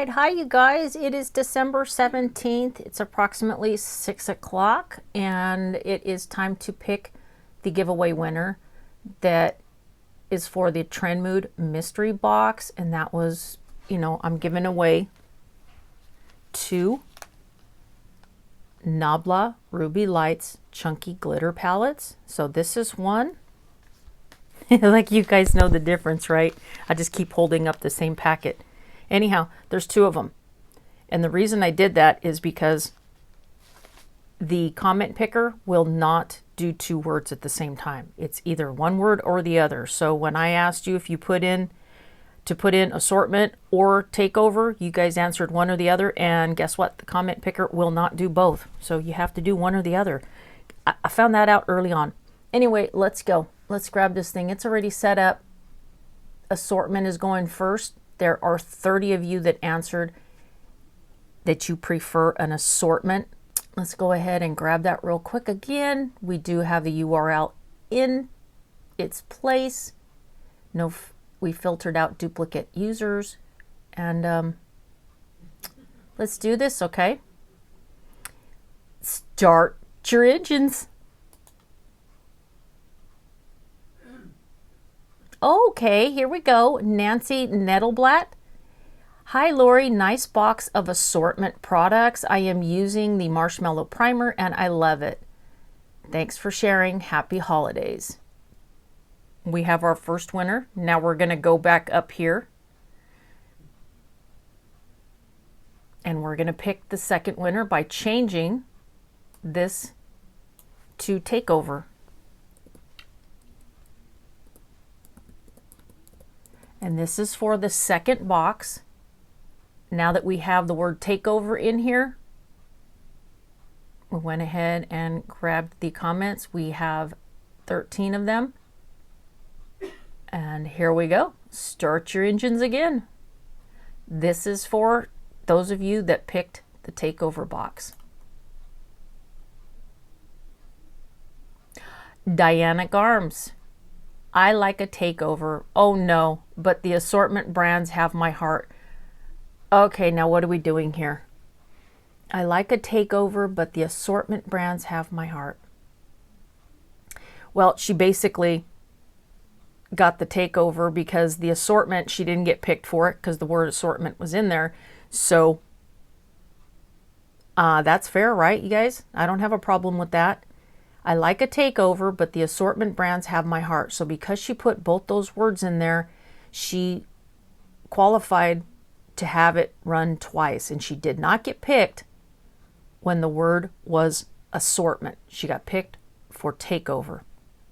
right, hi you guys. It is December 17th. It's approximately 6 o'clock and it is time to pick the giveaway winner that is for the Trendmood mystery box. And that was, I'm giving away 2 Nabla Ruby Lights Chunky Glitter Palettes. So this is one. Like you guys know the difference, right? I just keep holding up the same packet. Anyhow, there's 2 of them. And the reason I did that is because the comment picker will not do 2 words at the same time. It's either one word or the other. So when I asked you if you put in assortment or takeover, you guys answered one or the other. And guess what? The comment picker will not do both. So you have to do one or the other. I found that out early on. Anyway, let's go. Let's grab this thing. It's already set up. Assortment is going first. There are 30 of you that answered that you prefer an assortment. Let's go ahead and grab that real quick again. We do have the URL in its place. No, we filtered out duplicate users. And let's do this, okay? Start your engines. Okay, here we go. Nancy Nettleblatt. Hi, Lori. Nice box of assortment products. I am using the marshmallow primer and I love it. Thanks for sharing. Happy holidays. We have our first winner. Now we're going to go back up here. And we're going to pick the second winner by changing this to takeover. And this is for the second box. Now that we have the word takeover in here, we went ahead and grabbed the comments. We have 13 of them. And here we go. Start your engines again. This is for those of you that picked the takeover box. Diana Garms. I like a takeover. Oh no, but the assortment brands have my heart. Okay, now what are we doing here? I like a takeover, but the assortment brands have my heart. Well, she basically got the takeover because the assortment, she didn't get picked for it because the word assortment was in there. So that's fair, right, you guys? I don't have a problem with that. I like a takeover, but the assortment brands have my heart. So because she put both those words in there, she qualified to have it run twice. And she did not get picked when the word was assortment. She got picked for takeover.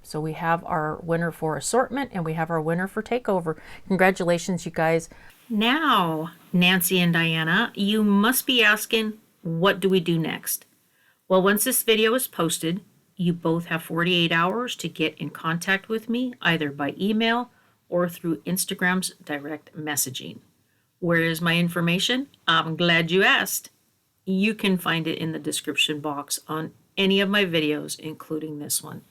So we have our winner for assortment and we have our winner for takeover. Congratulations, you guys. Now, Nancy and Diana, you must be asking, what do we do next? Well, once this video is posted, you both have 48 hours to get in contact with me, either by email or through Instagram's direct messaging. Where is my information? I'm glad you asked. You can find it in the description box on any of my videos, including this one.